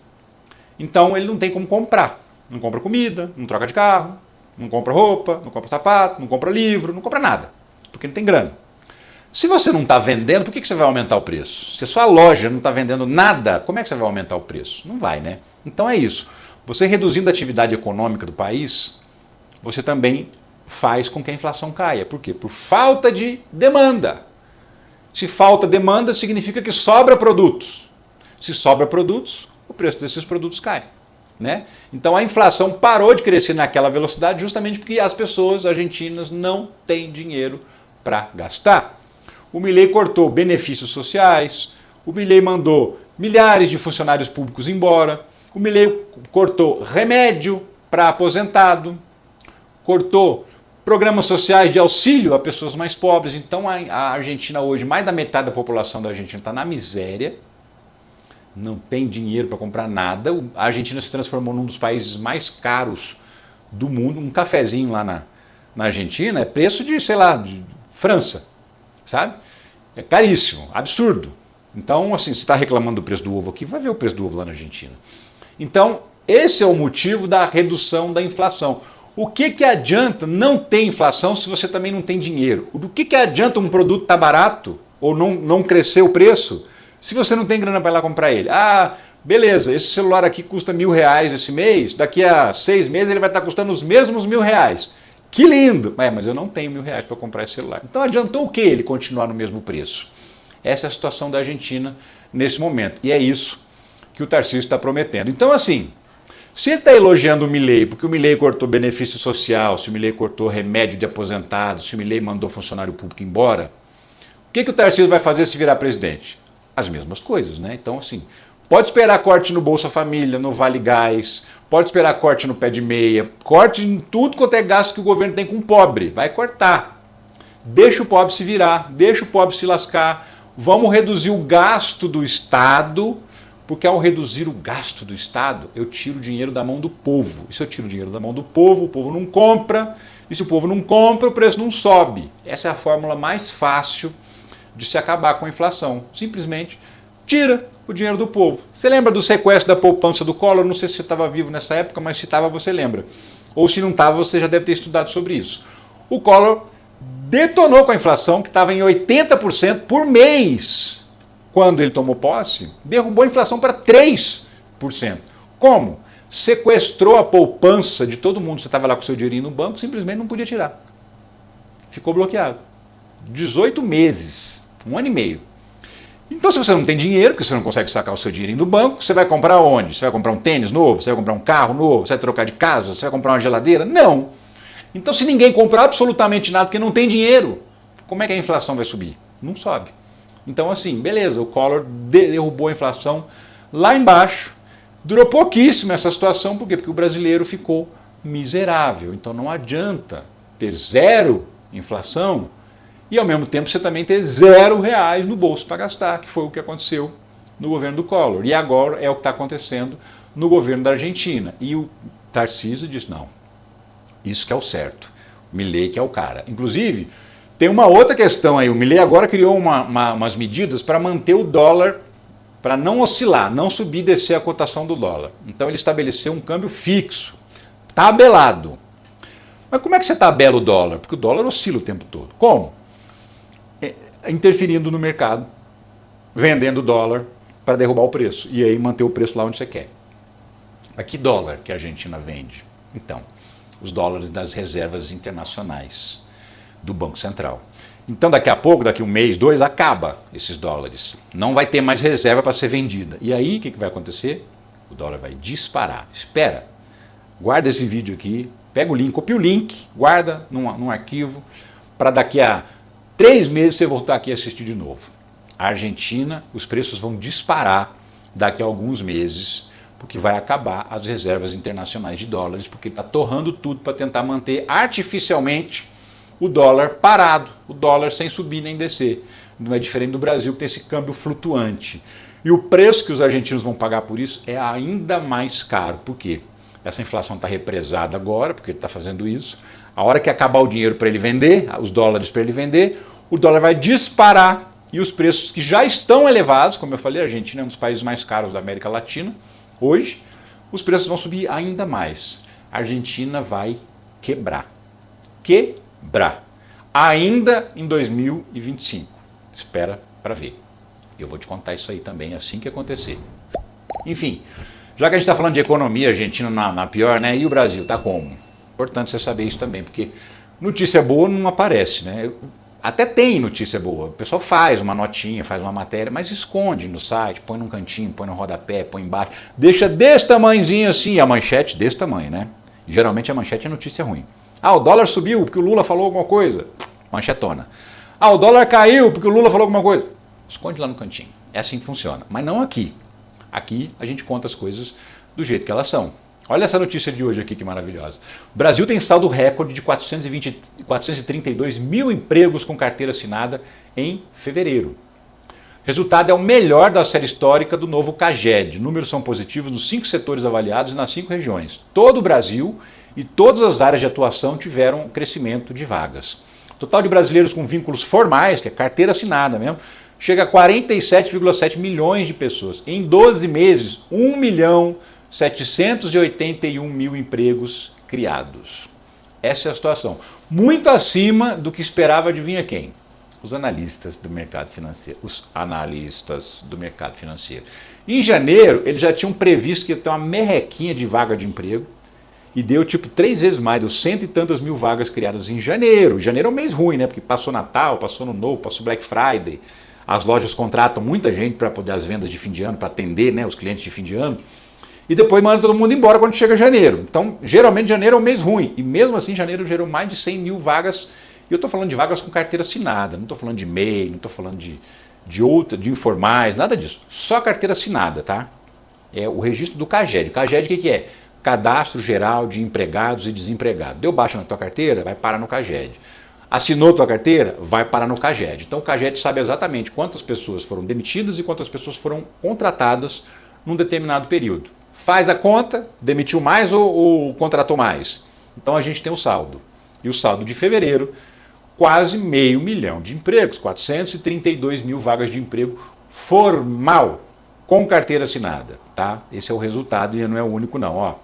então ele não tem como comprar. Não compra comida, não troca de carro, não compra roupa, não compra sapato, não compra livro, não compra nada, porque não tem grana. Se você não está vendendo, por que você vai aumentar o preço? Se a sua loja não está vendendo nada, como é que você vai aumentar o preço? Não vai, né? Então é isso. Você reduzindo a atividade econômica do país, você também faz com que a inflação caia. Por quê? Por falta de demanda. Se falta demanda, significa que sobra produtos. Se sobra produtos, o preço desses produtos cai. Né? Então a inflação parou de crescer naquela velocidade justamente porque as pessoas argentinas não têm dinheiro para gastar. O Milei cortou benefícios sociais, o Milei mandou milhares de funcionários públicos embora, o Milei cortou remédio para aposentado, cortou programas sociais de auxílio a pessoas mais pobres. Então a Argentina hoje, mais da metade da população da Argentina está na miséria, não tem dinheiro para comprar nada. A Argentina se transformou num dos países mais caros do mundo. Um cafezinho lá na Argentina é preço de, sei lá, de França, sabe? É caríssimo, absurdo. Então, assim, se está reclamando do preço do ovo aqui, vai ver o preço do ovo lá na Argentina. Então, esse é o motivo da redução da inflação. O que adianta não ter inflação se você também não tem dinheiro? Do que adianta um produto estar barato ou não crescer o preço Se você não tem grana para ir lá comprar ele, ah, beleza, esse celular aqui custa R$1.000 esse mês, daqui a 6 meses ele vai estar custando os mesmos R$1.000. Que lindo! Mas eu não tenho R$1.000 para comprar esse celular. Então adiantou o que ele continuar no mesmo preço? Essa é a situação da Argentina nesse momento. E é isso que o Tarcísio está prometendo. Então, assim, se ele está elogiando o Milei, porque o Milei cortou benefício social, se o Milei cortou remédio de aposentado, se o Milei mandou funcionário público embora, o que o Tarcísio vai fazer se virar presidente? As mesmas coisas, né? Então, assim, pode esperar corte no Bolsa Família, no Vale Gás, pode esperar corte no pé de meia, corte em tudo quanto é gasto que o governo tem com o pobre. Vai cortar. Deixa o pobre se virar, deixa o pobre se lascar. Vamos reduzir o gasto do Estado, porque ao reduzir o gasto do Estado, eu tiro o dinheiro da mão do povo. E se eu tiro o dinheiro da mão do povo, o povo não compra. E se o povo não compra, o preço não sobe. Essa é a fórmula mais fácil de se acabar com a inflação. Simplesmente tira o dinheiro do povo. Você lembra do sequestro da poupança do Collor? Não sei se você estava vivo nessa época, mas se estava, você lembra. Ou se não estava, você já deve ter estudado sobre isso. O Collor detonou com a inflação, que estava em 80% por mês. Quando ele tomou posse, derrubou a inflação para 3%. Como? Sequestrou a poupança de todo mundo. Você estava lá com o seu dinheirinho no banco, simplesmente não podia tirar. Ficou bloqueado. 18 meses, 1 ano e meio. Então, se você não tem dinheiro, porque você não consegue sacar o seu dinheirinho do banco, você vai comprar onde? Você vai comprar um tênis novo? Você vai comprar um carro novo? Você vai trocar de casa? Você vai comprar uma geladeira? Não. Então, se ninguém comprar absolutamente nada, porque não tem dinheiro, como é que a inflação vai subir? Não sobe. Então, assim, beleza, o Collor derrubou a inflação lá embaixo. Durou pouquíssimo essa situação, por quê? Porque o brasileiro ficou miserável. Então, não adianta ter zero inflação e, ao mesmo tempo, você também ter R$0 no bolso para gastar, que foi o que aconteceu no governo do Collor. E agora é o que está acontecendo no governo da Argentina. E o Tarcísio diz, não, isso que é o certo. O Milei que é o cara. Inclusive, tem uma outra questão aí. O Milei agora criou umas medidas para manter o dólar, para não oscilar, não subir e descer a cotação do dólar. Então ele estabeleceu um câmbio fixo, tabelado. Mas como é que você tabela o dólar? Porque o dólar oscila o tempo todo. Como? Interferindo no mercado, vendendo dólar para derrubar o preço. E aí manter o preço lá onde você quer. Mas que dólar que a Argentina vende? Então, os dólares das reservas internacionais do Banco Central. Então daqui a pouco, daqui 1 mês, 2, acaba esses dólares. Não vai ter mais reserva para ser vendida. E aí o que vai acontecer? O dólar vai disparar. Espera, guarda esse vídeo aqui, pega o link, copia o link, guarda num arquivo, para daqui a 3 meses você voltar aqui e assistir de novo. A Argentina, os preços vão disparar daqui a alguns meses, porque vai acabar as reservas internacionais de dólares, porque está torrando tudo para tentar manter artificialmente o dólar parado, o dólar sem subir nem descer. Não é diferente do Brasil, que tem esse câmbio flutuante. E o preço que os argentinos vão pagar por isso é ainda mais caro. Por quê? Essa inflação está represada agora, porque ele está fazendo isso. A hora que acabar o dinheiro para ele vender, os dólares para ele vender, o dólar vai disparar e os preços que já estão elevados, como eu falei, a Argentina é um dos países mais caros da América Latina, hoje, os preços vão subir ainda mais. A Argentina vai quebrar. Quebrar. Ainda em 2025. Espera para ver. Eu vou te contar isso aí também assim que acontecer. Enfim, já que a gente está falando de economia, a Argentina na pior, né? E o Brasil, tá como? Importante você saber isso também, porque notícia boa não aparece, né? Até tem notícia boa. O pessoal faz uma notinha, faz uma matéria, mas esconde no site, põe num cantinho, põe no rodapé, põe embaixo. Deixa desse tamanhozinho assim, a manchete desse tamanho, né? E geralmente a manchete é notícia ruim. Ah, o dólar subiu porque o Lula falou alguma coisa. Manchetona. Ah, o dólar caiu porque o Lula falou alguma coisa. Esconde lá no cantinho. É assim que funciona. Mas não aqui. Aqui a gente conta as coisas do jeito que elas são. Olha essa notícia de hoje aqui, que maravilhosa. O Brasil tem saldo recorde de 432 mil empregos com carteira assinada em fevereiro. Resultado é o melhor da série histórica do novo CAGED. Números são positivos nos 5 setores avaliados e nas 5 regiões. Todo o Brasil e todas as áreas de atuação tiveram crescimento de vagas. O total de brasileiros com vínculos formais, que é carteira assinada mesmo, chega a 47,7 milhões de pessoas. Em 12 meses, 1.781.000 empregos criados. Essa é a situação. Muito acima do que esperava, adivinha quem? Os analistas do mercado financeiro. Os analistas do mercado financeiro. Em janeiro, eles já tinham previsto que ia ter uma merrequinha de vaga de emprego e deu tipo 3 vezes mais, deu 100 e tantas mil vagas criadas em janeiro. Janeiro é um mês ruim, né? Porque passou Natal, passou Ano Novo, passou Black Friday. As lojas contratam muita gente para poder as vendas de fim de ano, para atender, né, os clientes de fim de ano. E depois manda todo mundo embora quando chega janeiro. Então, geralmente janeiro é um mês ruim. E mesmo assim, janeiro gerou mais de 100 mil vagas. E eu estou falando de vagas com carteira assinada. Não estou falando de MEI, não estou falando de informais, nada disso. Só carteira assinada, tá? É o registro do CAGED. CAGED o que é? Cadastro Geral de Empregados e Desempregados. Deu baixa na tua carteira, vai parar no CAGED. Assinou tua carteira, vai parar no CAGED. Então o CAGED sabe exatamente quantas pessoas foram demitidas e quantas pessoas foram contratadas num determinado período. Faz a conta, demitiu mais ou contratou mais. Então a gente tem o saldo. E o saldo de fevereiro, quase 500 mil de empregos, 432 mil vagas de emprego formal, com carteira assinada. Tá? Esse é o resultado e não é o único não. Ó.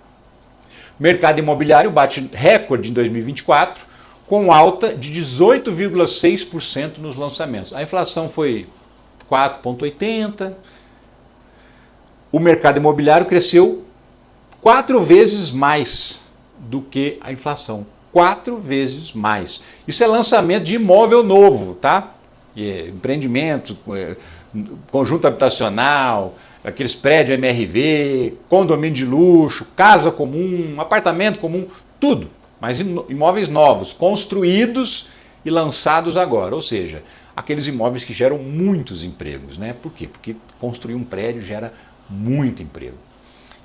Mercado imobiliário bate recorde em 2024, com alta de 18,6% nos lançamentos. A inflação foi 4,80%. O mercado imobiliário cresceu 4 vezes mais do que a inflação. 4 vezes mais. Isso é lançamento de imóvel novo, tá? Empreendimento, conjunto habitacional, aqueles prédios MRV, condomínio de luxo, casa comum, apartamento comum, tudo. Mas imóveis novos, construídos e lançados agora. Ou seja, aqueles imóveis que geram muitos empregos, né? Por quê? Porque construir um prédio gera muito emprego.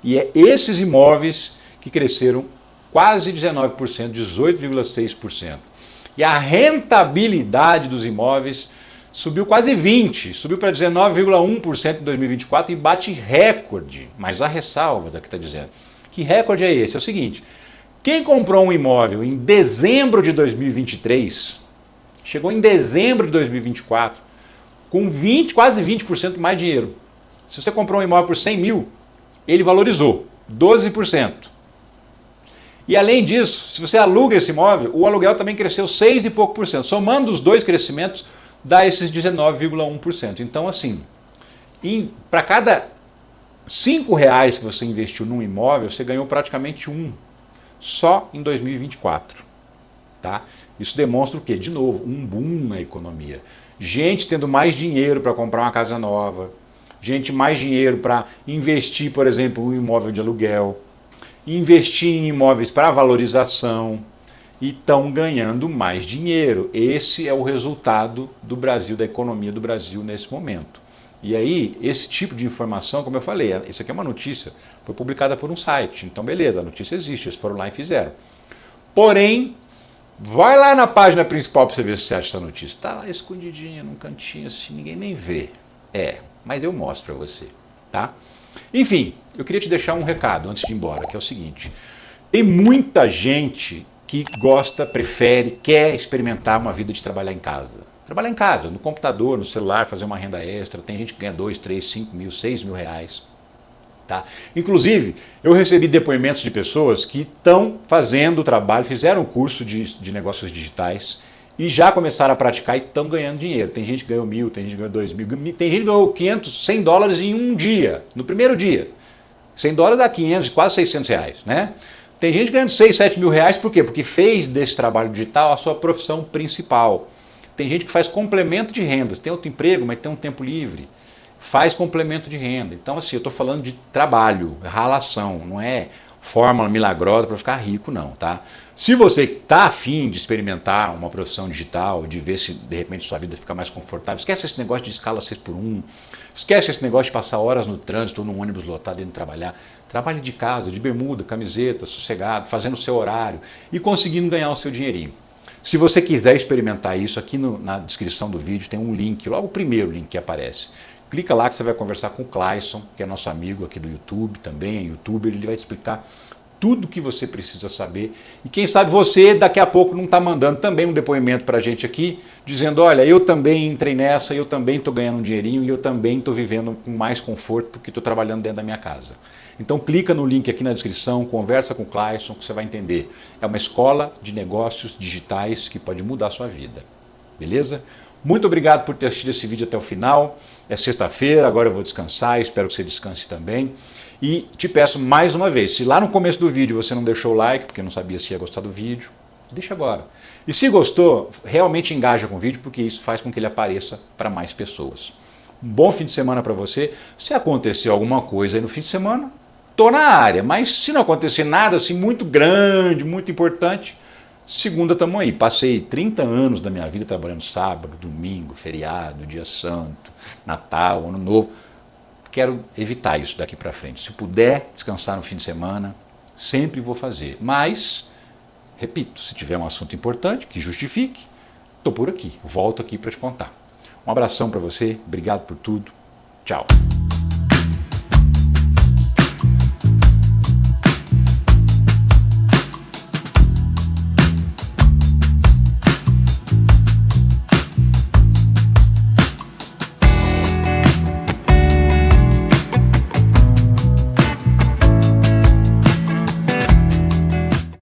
E é esses imóveis que cresceram quase 19%, 18,6%. E a rentabilidade dos imóveis subiu quase 20%, subiu para 19,1% em 2024 e bate recorde. Mas há ressalvas aqui está dizendo. Que recorde é esse? É o seguinte, quem comprou um imóvel em dezembro de 2023, chegou em dezembro de 2024 com quase 20% mais dinheiro. Se você comprou um imóvel por 100 mil, ele valorizou 12%. E além disso, se você aluga esse imóvel, o aluguel também cresceu 6 e pouco por cento. Somando os dois crescimentos, dá esses 19,1%. Então, assim, para cada R$5 que você investiu num imóvel, você ganhou praticamente um, só em 2024. Tá? Isso demonstra o quê? De novo, um boom na economia. Gente tendo mais dinheiro para comprar uma casa nova, gente mais dinheiro para investir, por exemplo, em um imóvel de aluguel, investir em imóveis para valorização e estão ganhando mais dinheiro. Esse é o resultado do Brasil, da economia do Brasil nesse momento. E aí, esse tipo de informação, como eu falei, isso aqui é uma notícia, foi publicada por um site, então beleza, a notícia existe, eles foram lá e fizeram. Porém, vai lá na página principal para você ver se você acha essa notícia. Está lá escondidinha, num cantinho assim, ninguém nem vê. Mas eu mostro para você, tá? Enfim, eu queria te deixar um recado antes de ir embora, que é o seguinte. Tem muita gente que gosta, prefere, quer experimentar uma vida de trabalhar em casa. Trabalhar em casa, no computador, no celular, fazer uma renda extra. Tem gente que ganha 2, 3, 5 mil, 6 mil reais. Tá? Inclusive, eu recebi depoimentos de pessoas que estão fazendo o trabalho, fizeram o curso de negócios digitais e já começaram a praticar e estão ganhando dinheiro. Tem gente que ganhou 1.000, tem gente que ganhou 2.000, tem gente que ganhou 500, 100 dólares em um dia, no primeiro dia. 100 dólares dá 500, quase 600 reais, né? Tem gente ganhando 6, 7 mil reais, por quê? Porque fez desse trabalho digital a sua profissão principal. Tem gente que faz complemento de rendas, tem outro emprego, mas tem um tempo livre. Faz complemento de renda. Então, assim, eu estou falando de trabalho, ralação, não é fórmula milagrosa para ficar rico, não, tá? Se você está afim de experimentar uma profissão digital, de ver se de repente sua vida fica mais confortável, esquece esse negócio de escala 6x1, esquece esse negócio de passar horas no trânsito ou num ônibus lotado indo trabalhar. Trabalhe de casa, de bermuda, camiseta, sossegado, fazendo o seu horário e conseguindo ganhar o seu dinheirinho. Se você quiser experimentar isso, aqui na descrição do vídeo tem um link, logo o primeiro link que aparece. Clica lá que você vai conversar com o Clayson, que é nosso amigo aqui do YouTube, também é youtuber, ele vai te explicar tudo o que você precisa saber. E quem sabe você daqui a pouco não está mandando também um depoimento para a gente aqui, dizendo, olha, eu também entrei nessa, eu também estou ganhando um dinheirinho e eu também estou vivendo com mais conforto porque estou trabalhando dentro da minha casa. Então clica no link aqui na descrição, conversa com o Clayson que você vai entender. É uma escola de negócios digitais que pode mudar a sua vida. Beleza? Muito obrigado por ter assistido esse vídeo até o final. É sexta-feira, agora eu vou descansar, espero que você descanse também. E te peço mais uma vez, se lá no começo do vídeo você não deixou o like, porque não sabia se ia gostar do vídeo, deixa agora. E se gostou, realmente engaja com o vídeo, porque isso faz com que ele apareça para mais pessoas. Um bom fim de semana para você. Se acontecer alguma coisa aí no fim de semana, estou na área. Mas se não acontecer nada assim muito grande, muito importante, segunda estamos aí. Passei 30 anos da minha vida trabalhando sábado, domingo, feriado, dia santo, Natal, Ano Novo. Quero evitar isso daqui para frente. Se puder descansar no fim de semana, sempre vou fazer. Mas, repito, se tiver um assunto importante que justifique, estou por aqui. Volto aqui para te contar. Um abração para você, obrigado por tudo. Tchau.